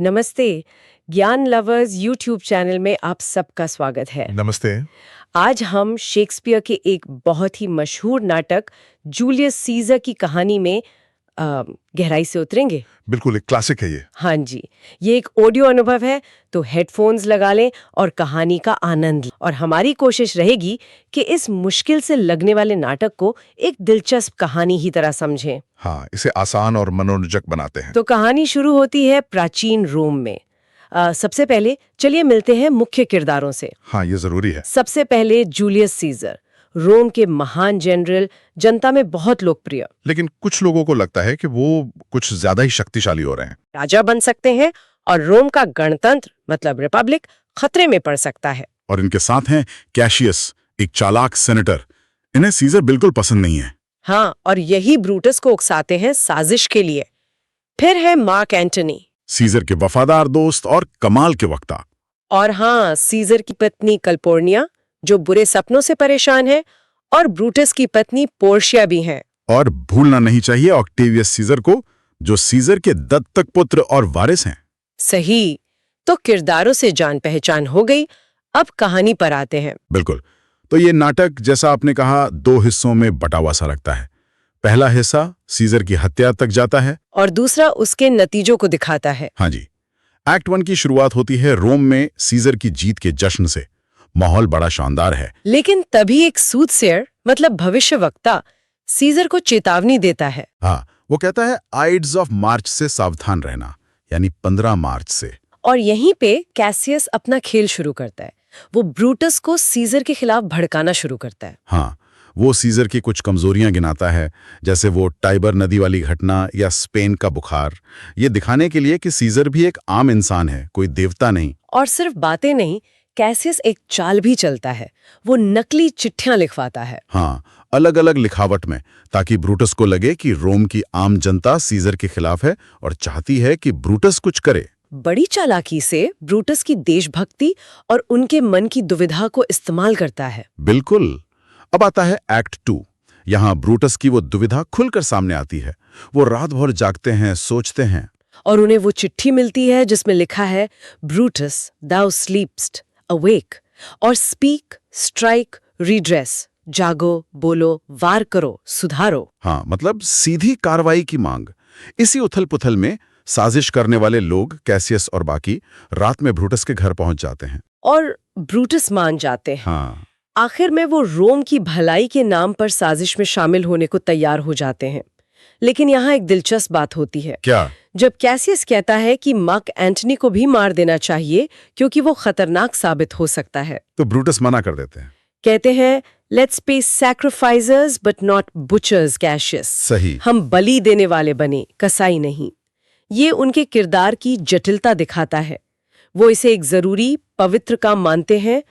नमस्ते। ज्ञान lovers YouTube channel में आप सबका स्वागत है। नमस्ते। आज हम शेक्सपियर के एक बहुत ही मशहूर नाटक जूलियस सीजर की कहानी में गहराई से उतरेंगे। बिल्कुल एक क्लासिक है ये। हाँ जी, ये एक ऑडियो अनुभव है, तो हेडफोन्स लगा लें और कहानी का आनंद लें। और हमारी कोशिश रहेगी कि इस मुश्किल से लगने वाले नाटक को एक दिलचस्प कहानी ही तरह समझें। हाँ, इसे आसान और मनोरंजक बनाते हैं। तो कहानी शुरू होती है प्राचीन रोम में। सबसे पहले चलिए मिलते हैं मुख्य किरदारों से। हाँ, ये जरूरी है। सबसे पहले जूलियस सीजर, रोम के महान जनरल, जनता में बहुत लोकप्रिय। लेकिन कुछ लोगों को लगता है कि वो कुछ ज्यादा ही शक्तिशाली हो रहे हैं। राजा बन सकते हैं और रोम का गणतंत्र मतलब रिपब्लिक खतरे में पड़ सकता है। और इनके साथ हैं कैशियस, एक चालाक सेनेटर। इन्हें सीजर बिल्कुल पसंद नहीं है। हाँ, और यही ब्रूटस को उकसाते हैं साजिश के लिए। फिर है मार्क एंटनी, सीजर के वफादार दोस्त और कमाल के वक्ता। और हाँ, सीजर की पत्नी कल्पोर्निया जो बुरे सपनों से परेशान है, और ब्रूटस की पत्नी पोर्शिया भी हैं। और भूलना नहीं चाहिए ऑक्टेवियस सीजर को, जो सीजर के दत्तक पुत्र और वारिस हैं। सही। तो किरदारों से जान पहचान हो गई, अब कहानी पर आते हैं। बिल्कुल। तो ये नाटक, जैसा आपने कहा, 2 हिस्सों में बटा हुआ सा लगता है। पहला हिस्सा सीजर की हत्या तक जाता है और दूसरा उसके नतीजों को दिखाता है। हाँ जी। एक्ट 1 की शुरुआत होती है रोम में सीजर की जीत के जश्न से। माहौल बड़ा शानदार है। लेकिन तभी एक सूदसेयर मतलब भविष्यवक्ता सीजर को चेतावनी देता है। हाँ, वो कहता है आइड्स ऑफ मार्च से सावधान रहना, यानी 15 मार्च से। और यहीं पे कैसियस अपना खेल शुरू करता है। वो ब्रूटस को सीजर के खिलाफ भड़काना शुरू करता है। हाँ, वो सीजर की कुछ कमजोरियां गिनाता है, जैसे वो टाइबर नदी वाली घटना या स्पेन का बुखार, ये दिखाने के लिए कि सीजर भी एक आम इंसान है, कोई देवता नहीं। और सिर्फ बातें नहीं, कैसियस एक चाल भी चलता है। वो नकली चिट्ठियां लिखवाता है। हाँ, अलग अलग लिखावट में, ताकि ब्रूटस को लगे कि रोम की आम जनता सीजर के खिलाफ है और चाहती है कि ब्रूटस कुछ करे। बड़ी चालाकी से ब्रूटस की देशभक्ति और उनके मन की दुविधा को इस्तेमाल करता है। बिल्कुल। अब आता है एक्ट 2। यहाँ ब्रूटस की वो दुविधा खुलकर सामने आती है। वो रात भर जागते हैं, सोचते हैं। और उन्हें वो चिट्ठी मिलती है जिसमें लिखा है, ब्रूटस दाउ स्लीप्स्ट अवेक और स्पीक स्ट्राइक रीड्रेस, जागो, बोलो, वार करो, सुधारो। हाँ, मतलब सीधी कार्रवाई की मांग। इसी उथल पुथल में साजिश करने वाले लोग, कैसियस और बाकी, रात में ब्रूटस के घर पहुंच जाते हैं। और ब्रूटस मान जाते हैं। हाँ। आखिर में वो रोम की भलाई के नाम पर साजिश में शामिल होने को तैयार हो जाते हैं। लेकिन यहाँ एक दिलचस्प बात होती है। क्या? जब कैसियस कहता है कि मार्क एंटनी को भी मार देना चाहिए क्योंकि वो खतरनाक साबित हो सकता है, तो ब्रूटस मना कर देते हैं। कहते हैं, let's be sacrificers but not butchers Cassius. सही। हम बलि देने वाले बने, कसाई नहीं। ये उनके किरदार की जटिलता दिखाता है। वो इसे एक जरूरी पवित्र काम मानते हैं,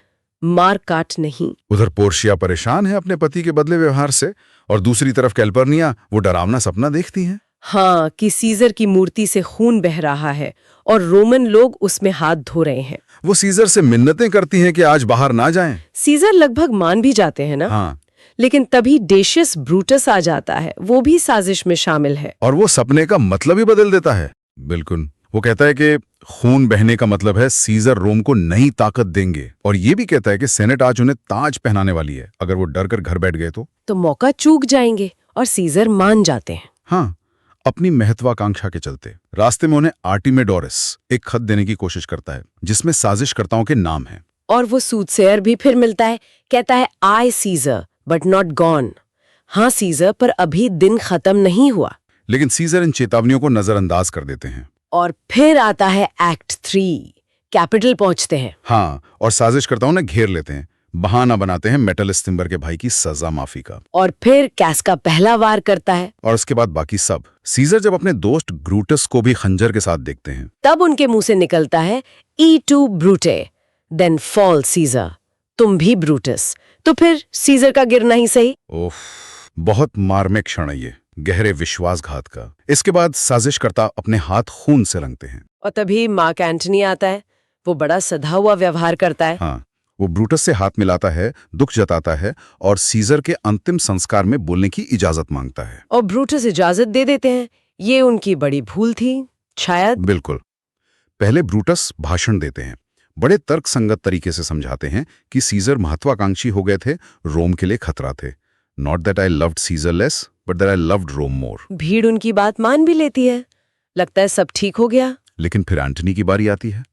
मार काट नहीं। उधर पोर्शिया परेशान है अपने पति के बदले व्यवहार से, और दूसरी तरफ कैल्पर्निया वो डरावना सपना देखती हैं। हाँ, कि सीजर की मूर्ति से खून बह रहा है और रोमन लोग उसमें हाथ धो रहे हैं। वो सीजर से मिन्नतें करती हैं कि आज बाहर ना जाएं। सीजर लगभग मान भी जाते हैं ना। हाँ। लेकिन तभी डेशियस ब्रूटस आ जाता है। वो भी साजिश में शामिल है। और वो सपने का मतलब ही बदल देता है। बिल्कुल। वो कहता है कि खून बहने का मतलब है सीजर रोम को नई ताकत देंगे, और ये भी कहता है कि सेनेट आज उन्हें ताज पहनाने वाली है। अगर वो डर कर घर बैठ गए तो मौका चूक जाएंगे, और सीजर मान जाते हैं। हाँ, अपनी महत्वाकांक्षा के चलते। रास्ते में उन्हें आर्टिमेडोरस एक खत देने की कोशिश करता है जिसमें साजिशकर्ताओं के नाम हैं। और वो सूदसेयर भी फिर मिलता है, कहता है, आई सीजर बट नॉट गॉन। हाँ सीजर, पर अभी दिन खत्म नहीं हुआ। लेकिन सीजर इन चेतावनियों को नजरअंदाज कर देते हैं। और फिर आता है एक्ट 3। कैपिटल पहुंचते हैं। हाँ, और साजिशकर्ताओं ने घेर लेते हैं। बहाना बनाते हैं मेटलिस तिम्बर के भाई की सजा माफी का। और फिर कैस का पहला वार करता है। और उसके बाद बाकी सब। सीजर जब अपने दोस्त ग्रूटस को भी खंजर के साथ देखते हैं, तब उनके मुंह से निकलता है, ई टू ब्रूटे देन फॉल सीजर। तुम भी ब्रूटस, तो फिर सीजर का गिरना ही सही। ओफ, बहुत मार्मिक क्षण है ये, गहरे विश्वासघात का। इसके बाद साजिशकर्ता अपने हाथ खून से रंगते हैं। और तभी मार्क एंटनी आता है। वो बड़ा सधा हुआ व्यवहार करता है। हाँ, वो ब्रूटस से हाथ मिलाता है, दुख जताता है और सीजर के अंतिम संस्कार में बोलने की इजाजत मांगता है। और ब्रूटस इजाजत दे देते हैं। ये उनकी बड़ी भूल थी शायद। बिल्कुल। पहले ब्रूटस भाषण देते हैं, बड़े तर्कसंगत तरीके से समझाते हैं कि सीजर महत्वाकांक्षी हो गए थे, रोम के लिए खतरा थे। Not that I loved Caesar less but that I loved Rome more. भीड़ उनकी बात मान भी लेती है, लगता है सब ठीक हो गया। लेकिन फिर एंटनी की बारी आती है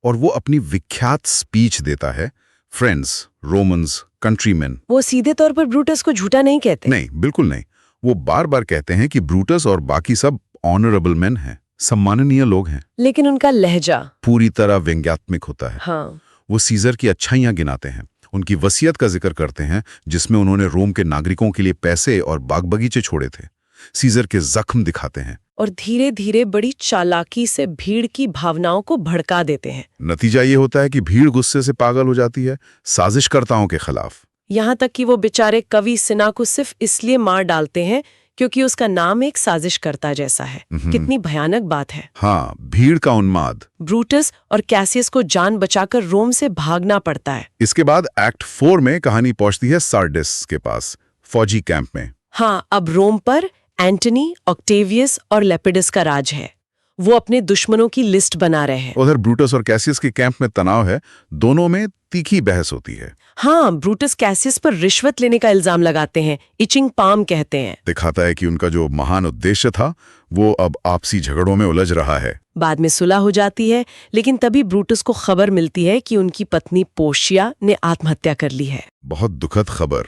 और वो अपनी विख्यात स्पीच देता है, फ्रेंड्स, रोमन्स, कंट्रीमैन। वो सीधे तौर पर ब्रूटस को झूठा नहीं कहते। नहीं, बिल्कुल नहीं। वो बार बार कहते हैं कि ब्रूटस और बाकी सब ऑनरेबल मैन हैं, सम्माननीय लोग हैं। लेकिन उनका लहजा पूरी तरह व्यंग्यात्मक होता है। हाँ, वो सीजर की अच्छाइयां गिनाते हैं, उनकी वसीयत का जिक्र करते हैं जिसमें उन्होंने रोम के नागरिकों के लिए पैसे और बाग बगीचे छोड़े थे। सीजर के जख्म दिखाते हैं और धीरे धीरे बड़ी चालाकी से भीड़ की भावनाओं को भड़का देते हैं। नतीजा ये होता है कि भीड़ गुस्से से पागल हो जाती है, साजिशकर्ताओं के खिलाफ। यहाँ तक कि वो बेचारे कवि सिना को सिर्फ इसलिए मार डालते हैं क्योंकि उसका नाम एक साजिशकर्ता जैसा है। कितनी भयानक बात है। हाँ, भीड़ का उन्माद। ब्रूटस और कैसियस को जान बचाकर रोम से भागना पड़ता है। इसके बाद एक्ट 4 में कहानी पहुंचती है सार्डिस के पास, फौजी कैंप में। हाँ, अब रोम पर एंटनी, ऑक्टेवियस और लेपिडस का राज है। वो अपने दुश्मनों की लिस्ट बना रहे हैं। उधर ब्रूटस और कैसियस के कैंप में तनाव है, दोनों में तीखी बहस होती है। हाँ, ब्रूटस कैसियस पर रिश्वत लेने का इल्जाम लगाते हैं, इचिंग पाम कहते हैं। दिखाता है कि उनका जो महान उद्देश्य था वो अब आपसी झगड़ों में उलझ रहा है। बाद में सुलह हो जाती है, लेकिन तभी ब्रूटस को खबर मिलती है कि उनकी पत्नी पोर्शिया ने आत्महत्या कर ली है। बहुत दुखद खबर।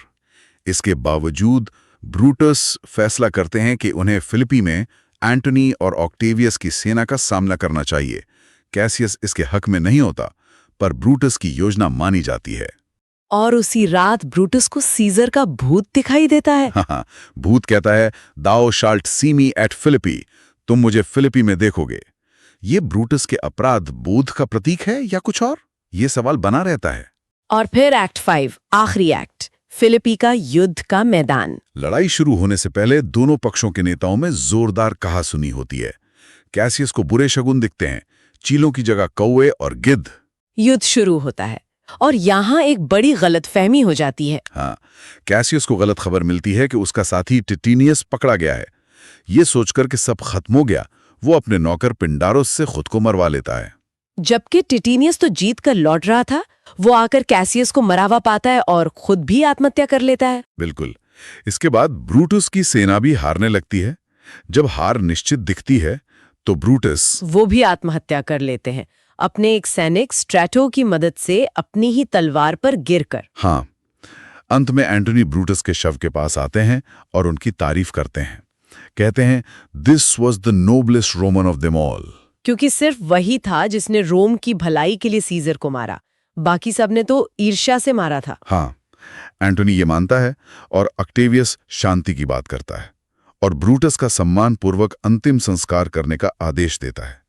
इसके बावजूद ब्रूटस फैसला करते हैं कि उन्हें फिलिपी में एंटनी और ऑक्टेवियस की सेना का सामना करना चाहिए। कैसियस इसके हक में नहीं होता, पर ब्रूटस की योजना मानी जाती है। और उसी रात ब्रूटस को सीजर का भूत दिखाई देता है। हाँ, भूत कहता है, thou shalt see me at Philippi, तुम मुझे फिलिपी में देखोगे। ये ब्रूटस के अपराध बोध का प्रतीक है या कुछ और? ये सवाल बना रहता है। और फिर एक्ट 5, आखिरी एक्ट, फिलिपी का युद्ध का मैदान। लड़ाई शुरू होने से पहले दोनों पक्षों के नेताओं में जोरदार कहासुनी होती है। कैसियस को बुरे शगुन दिखते हैं, चीलों की जगह कौवे और गिद्ध। युद्ध शुरू होता है और यहाँ एक बड़ी गलतफहमी हो जाती है। हाँ, कैसियस को गलत खबर मिलती है कि उसका साथी टिटिनियस पकड़ा गया है। ये सोचकर कि सब खत्म हो गया, वो अपने नौकर पिंडारोस से खुद को मरवा लेता है। जबकि टिटिनियस तो जीत कर लौट रहा था, वो आकर कैसियस को मरावा पाता है और खुद भी आत्महत्या कर लेता है। बिल्कुल। इसके बाद ब्रूटस की सेना भी हारने लगती है। जब हार निश्चित दिखती है तो ब्रूटस वो भी आत्महत्या कर लेते हैं, अपने एक सैनिक स्ट्रैटो की मदद से अपनी ही तलवार पर गिरकर। हाँ, अंत में एंटनी ब्रूटस के शव के पास आते हैं और उनकी तारीफ करते हैं। कहते हैं, this was the noblest Roman of them all. क्योंकि सिर्फ वही था जिसने रोम की भलाई के लिए सीजर को मारा, बाकी सबने तो ईर्ष्या से मारा था। हाँ, एंटनी ये मानता है और ऑक्टेवियस शांति की बात करता है और ब्रूटस का सम्मान पूर्वक अंतिम संस्कार करने का आदेश देता है।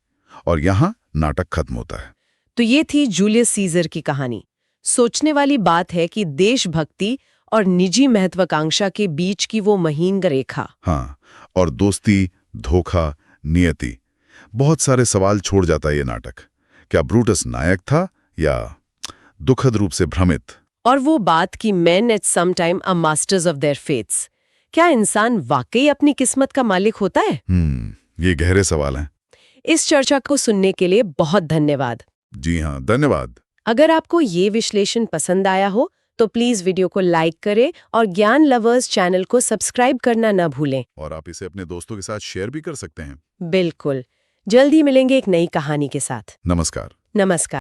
और यहां नाटक खत्म होता है। तो ये थी जूलियस सीजर की कहानी। सोचने वाली बात है कि देशभक्ति और निजी महत्वाकांक्षा के बीच की वो महीन रेखा। हाँ, और दोस्ती, धोखा, नियति, बहुत सारे सवाल छोड़ जाता है ये नाटक। क्या ब्रूटस नायक था या दुखद रूप से भ्रमित? और वो बात कि men at some time are masters of their fates। क्या इंसान वाकई अपनी किस्मत का मालिक होता है? ये गहरे सवाल हैं। इस चर्चा को सुनने के लिए बहुत धन्यवाद। जी हाँ, धन्यवाद। अगर आपको ये विश्लेषण पसंद आया हो तो प्लीज वीडियो को लाइक करें और ज्ञान लवर्स चैनल को सब्सक्राइब करना न भूलें। और आप इसे अपने दोस्तों के साथ शेयर भी कर सकते हैं। बिल्कुल। जल्दी मिलेंगे एक नई कहानी के साथ। नमस्कार। नमस्कार।